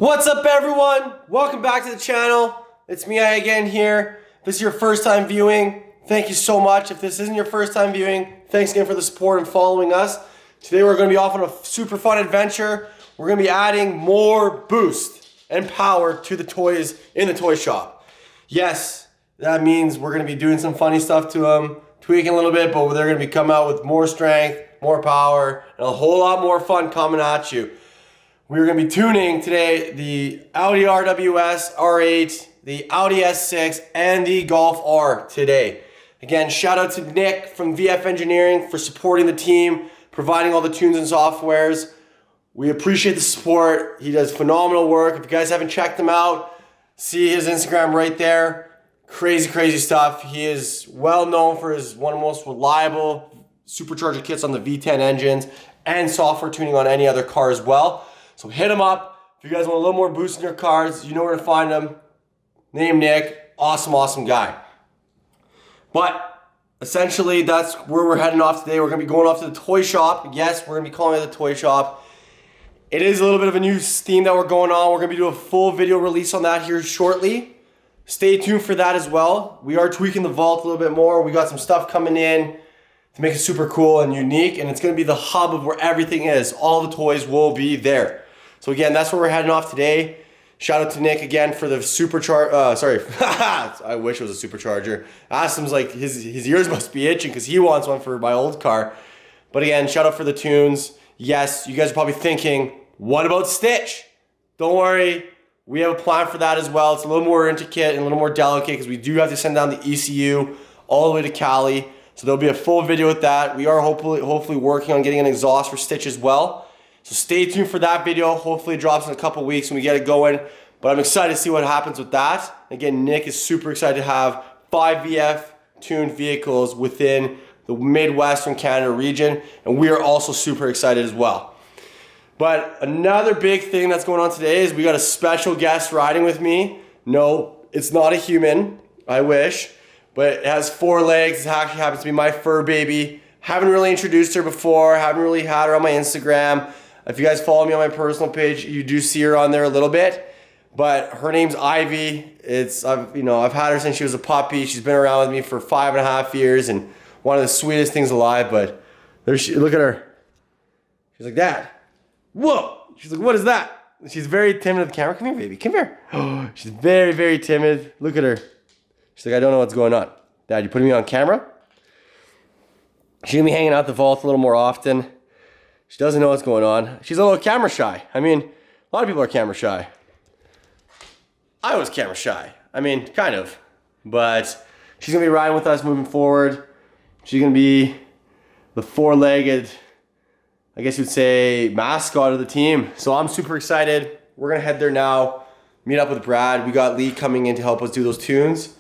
What's up, everyone? Welcome back to the channel. It's me again here. If this is your first time viewing, thank you so much. If this isn't your first time viewing, thanks again for the support and following us. Today we're going to be off on a super fun adventure. We're going to be adding more boost and power to the toys in the toy shop. Yes, that means we're going to be doing some funny stuff to them, tweaking a little bit, but they're going to be coming out with more strength, more power, and a whole lot more fun coming at you. We're going to be tuning today the Audi RWS R8, the Audi S6, and the Golf R today. Again, shout out to Nick from VF Engineering for supporting the team, providing all the tunes and softwares. We appreciate the support. He does phenomenal work. If you guys haven't checked him out, see his Instagram right there. Crazy, crazy stuff. He is well known for his one of the most reliable supercharger kits on the V10 engines and software tuning on any other car as well. So hit him up. If you guys want a little more boost in your cars, you know where to find him. Name Nick. Awesome, awesome guy. But essentially, that's where we're heading off today. We're going to be going off to the toy shop. Yes, we're going to be calling it the toy shop. It is a little bit of a new theme that we're going on. We're going to be doing a full video release on that here shortly. Stay tuned for that as well. We are tweaking the vault a little bit more. We got some stuff coming in to make it super cool and unique. And it's going to be the hub of where everything is. All the toys will be there. So again, that's where we're heading off today. Shout out to Nick again for the supercharger. Sorry, I wish it was a supercharger. Asked like his ears must be itching because he wants one for my old car. But again, shout out for the tunes. Yes, you guys are probably thinking, what about Stitch? Don't worry, we have a plan for that as well. It's a little more intricate and a little more delicate because we do have to send down the ECU all the way to Cali. So there'll be a full video with that. We are hopefully working on getting an exhaust for Stitch as well. So stay tuned for that video. Hopefully it drops in a couple weeks when we get it going. But I'm excited to see what happens with that. Again, Nick is super excited to have 5 VF tuned vehicles within the Midwestern Canada region. And we are also super excited as well. But another big thing that's going on today is we got a special guest riding with me. No, it's not a human. I wish. But it has 4 legs. It actually happens to be my fur baby. Haven't really introduced her before. Haven't really had her on my Instagram. If you guys follow me on my personal page, you do see her on there a little bit. But her name's Ivy. I've had her since she was a puppy. She's been around with me for 5.5 years and one of the sweetest things alive. But look at her. She's like, Dad. Whoa. She's like, what is that? She's very timid with the camera. Come here, baby. Come here. She's very, very timid. Look at her. She's like, I don't know what's going on. Dad, you putting me on camera? She's going to be hanging out the vault a little more often. She doesn't know what's going on. She's a little camera shy. I mean, a lot of people are camera shy. I was camera shy. I mean, kind of. But she's going to be riding with us moving forward. She's going to be the 4-legged, I guess you'd say, mascot of the team. So I'm super excited. We're going to head there now, meet up with Brad. We got Lee coming in to help us do those tunes.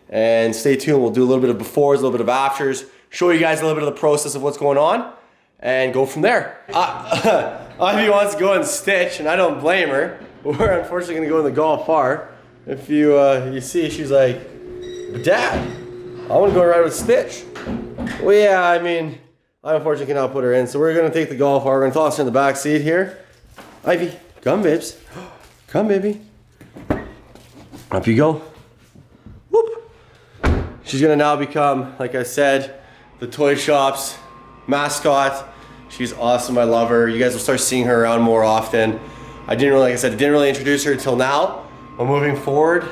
And stay tuned. We'll do a little bit of befores, a little bit of afters, show you guys a little bit of the process of what's going on, and go from there. Ivy wants to go and Stitch, and I don't blame her. We're unfortunately going to go in the Golf R. If you see, she's like, Dad, I want to go ride with Stitch. Well, yeah, I mean, I unfortunately cannot put her in, so we're going to take the Golf R. We're going to toss her in the back seat here. Ivy, come, babes. Come, baby. Up you go. Whoop. She's going to now become, like I said, the toy shop's mascot. She's awesome. I love her. You guys will start seeing her around more often. Like I said, didn't really introduce her until now. But moving forward,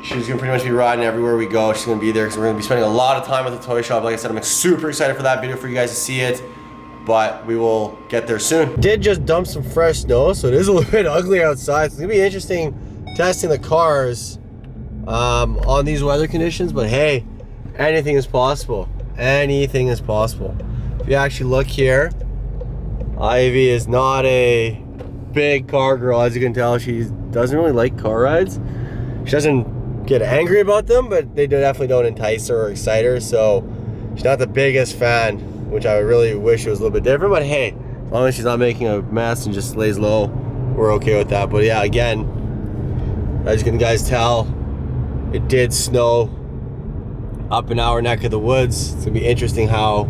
she's gonna pretty much be riding everywhere we go. She's gonna be there because we're gonna be spending a lot of time at the toy shop. Like I said, I'm super excited for that video for you guys to see it. But we will get there soon. Did just dump some fresh snow, so it is a little bit ugly outside. It's gonna be interesting testing the cars on these weather conditions. But hey, anything is possible. Anything is possible. If you actually look here, Ivy is not a big car girl. As you can tell, she doesn't really like car rides. She doesn't get angry about them, but they definitely don't entice her or excite her. So she's not the biggest fan, which I really wish it was a little bit different. But hey, as long as she's not making a mess and just lays low, we're okay with that. But yeah, again, as you can guys tell, it did snow up in our neck of the woods. It's gonna be interesting how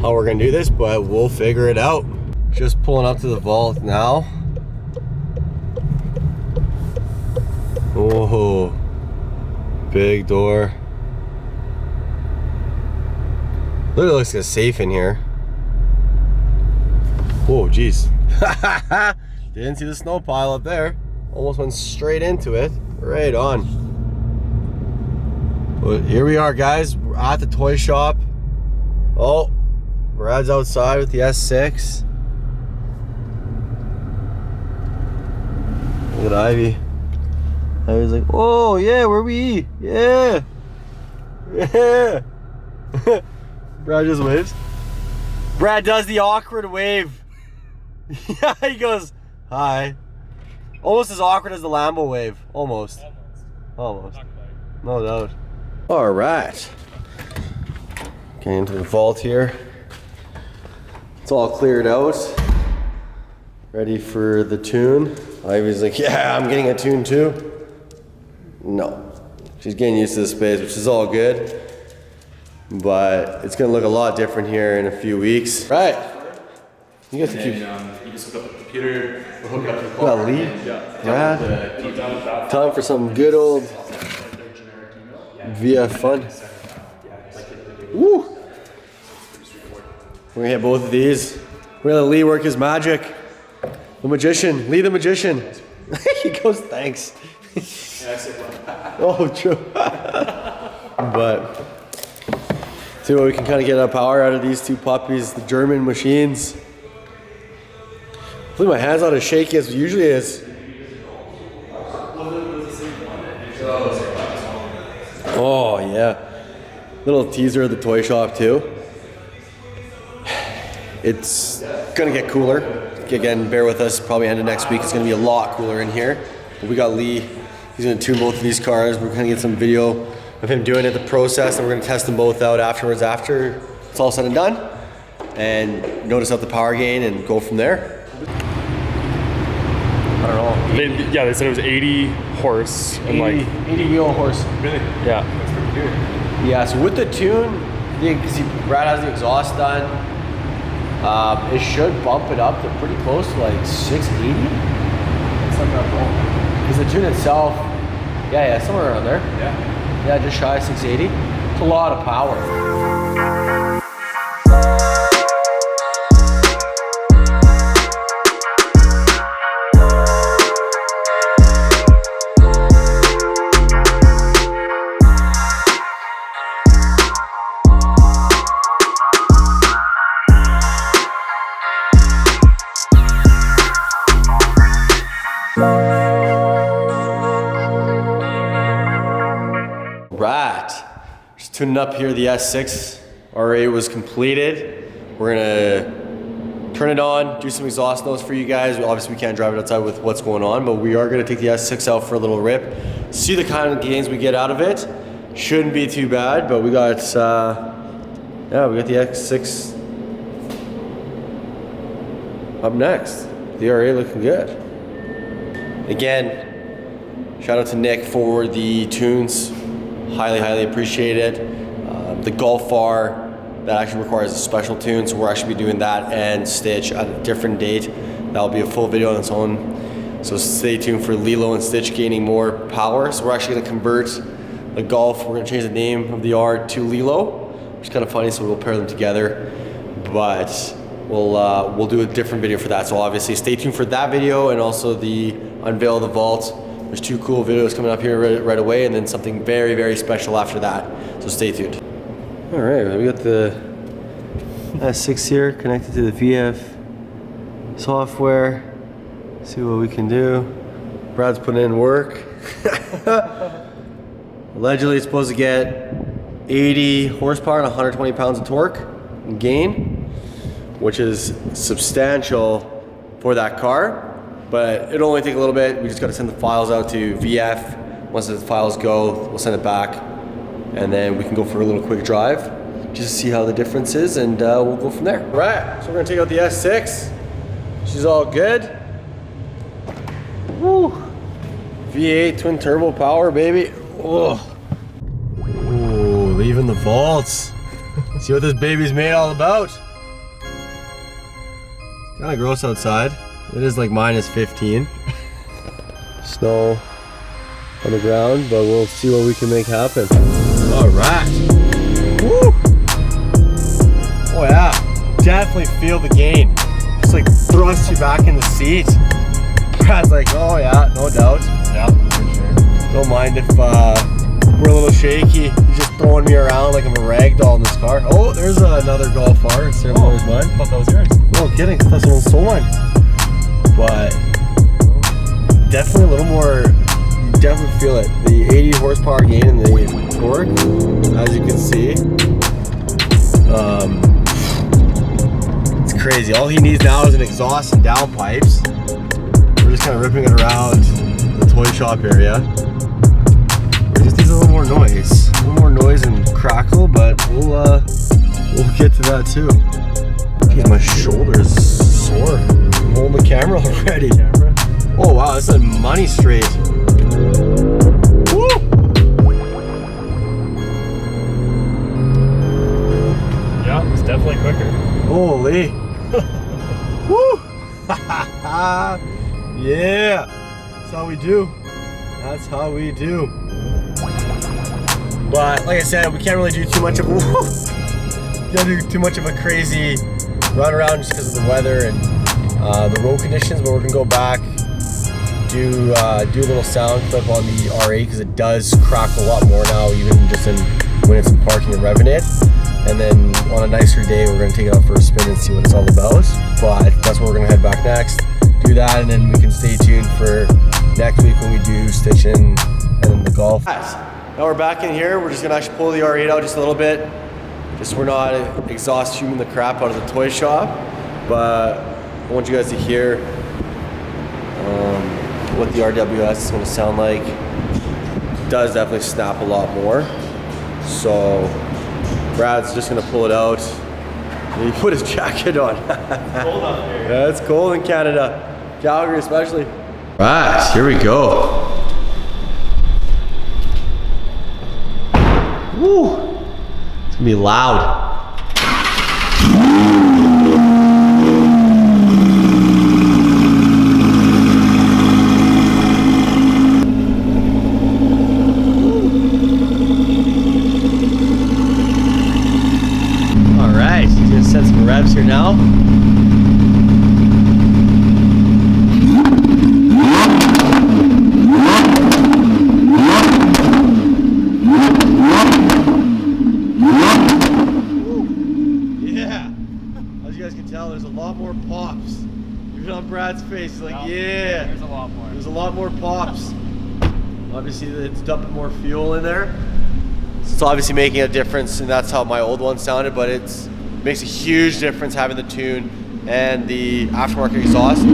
we're gonna do this, but we'll figure it out. Just pulling up to the vault now. Big door. Literally looks like a safe in here. Oh, jeez. Didn't see the snow pile up there. Almost went straight into it. Right on. Well, here we are, guys. We're at the toy shop. Oh, Brad's outside with the S6. Look at Ivy. Ivy's like, oh yeah, where we? Yeah. Yeah. Brad just waves. Brad does the awkward wave. Yeah, he goes, hi. Almost as awkward as the Lambo wave. Almost. Almost. No doubt. Alright. Getting into the vault here. It's all cleared out. Ready for the tune. Ivy's like, yeah, I'm getting a tune too. No. She's getting used to the space, which is all good. But it's gonna look a lot different here in a few weeks. Right. You guys can keep. You just hook up the computer, we'll hook up to the Well, Lee. Yeah. Time for some good old VF fun. Woo! We're gonna hit both of these. We're gonna let Lee work his magic. The magician, Lee the magician. He goes, thanks. Oh, true. But see what we can kind of get our power out of these two puppies, the German machines. Hopefully my hand's not as shaky as it usually is. Oh yeah. Little teaser of the toy shop too. It's gonna get cooler. Again, bear with us, probably end of next week. It's gonna be a lot cooler in here. But we got Lee, he's gonna tune both of these cars. We're gonna get some video of him doing it, the process, and we're gonna test them both out afterwards after it's all said and done. And notice out the power gain and go from there. I don't know. They said it was 80 horse and 80 wheel horse. Really? Yeah. That's pretty good. Yeah, so with the tune, because Brad has the exhaust done, it should bump it up to pretty close to like 680. That's not that low. Because the tune itself, yeah, somewhere around there. Yeah, just shy of 680. It's a lot of power. Right, just tuning up here. The S6 R8 was completed. We're gonna turn it on, do some exhaust notes for you guys. Obviously we can't drive it outside with what's going on, but we are gonna take the S6 out for a little rip, see the kind of gains we get out of it. Shouldn't be too bad, but we got yeah, we got the S6 up next. The R8 looking good. Again, shout out to Nick for the tunes. Highly appreciate it. The Golf R, that actually requires a special tune, so we're actually be doing that and Stitch at a different date. That'll be a full video on its own. So stay tuned for Lilo and Stitch gaining more power. So we're actually gonna convert the Golf, we're gonna change the name of the R to Lilo, which is kind of funny, so we'll pair them together. But we'll do a different video for that. So obviously stay tuned for that video and also the unveil of the vault. There's two cool videos coming up here right away, and then something very special after that. So stay tuned. All right, we got the S6 here connected to the VF software. See what we can do. Brad's putting in work. Allegedly, it's supposed to get 80 horsepower and 120 pounds of torque gain, which is substantial for that car. But it'll only take a little bit. We just got to send the files out to VF. Once the files go, we'll send it back, and then we can go for a little quick drive just to see how the difference is, and we'll go from there. All right, so we're gonna take out the S6. She's all good. Woo. V8 twin turbo power, baby. Oh. Ooh, leaving the vaults. See what this baby's made all about. It's kind of gross outside. It is like -15. Snow. on the ground, but we'll see what we can make happen. All right. Woo! Oh yeah, definitely feel the gain. Just like thrusts you back in the seat. Brad's like, oh yeah, no doubt. Yeah, for sure. Don't mind if we're a little shaky. He's just throwing me around like I'm a rag doll in this car. Oh, there's another Golf R. It's there's mine. I thought that was yours. No kidding, I thought someone stole mine. But definitely a little more, you definitely feel it. The 80 horsepower gain in the torque, as you can see. It's crazy. All he needs now is an exhaust and downpipes. We're just kind of ripping it around the toy shop area. It just needs a little more noise. A little more noise and crackle, but we'll get to that too. Geez, my shoulder's sore. I'm holding the camera already. Oh wow, that's a money straight. Woo! Yeah, it's definitely quicker. Holy. Woo! Yeah. That's how we do. That's how we do. But like I said, we can't really do too much of a crazy run around just because of the weather and the road conditions, but we're gonna go back, do a little sound clip on the R8 because it does crack a lot more now, even just when it's in parking and revving it. And then on a nicer day, we're gonna take it out for a spin and see what it's all about. But that's where we're gonna head back next, do that, and then we can stay tuned for next week when we do stitching and then the Golf. Now we're back in here. We're just gonna actually pull the R8 out just a little bit. Just we're not exhaust fuming the crap out of the toy shop, but I want you guys to hear what the RWS is going to sound like. It does definitely snap a lot more. So Brad's just going to pull it out. He put his jacket on. It's cold up here. Yeah, it's cold in Canada, Calgary especially. Right, here we go. Woo! It's gonna be loud. All right, gonna set some revs here now. There's a lot more pops. Even on Brad's face, he's like, yeah. There's a lot more. There's a lot more pops. Obviously, it's dumping more fuel in there. So it's obviously making a difference, and that's how my old one sounded, but it makes a huge difference having the tune and the aftermarket exhaust. So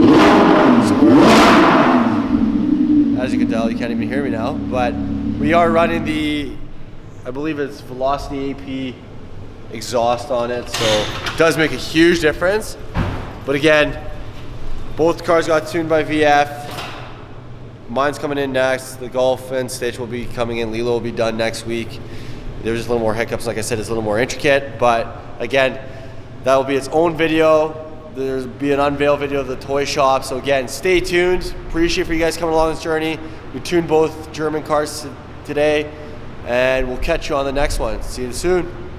as you can tell, you can't even hear me now, but we are running the, I believe it's Velocity AP exhaust on it, so it does make a huge difference. But again, both cars got tuned by VF. Mine's coming in next. The Golf and Stitch will be coming in. Lilo will be done next week. There's just a little more hiccups. Like I said, it's a little more intricate, but again, that will be its own video. There'll be an unveil video of the toy shop. So again, stay tuned. Appreciate for you guys coming along this journey. We tuned both German cars today, and we'll catch you on the next one. See you soon.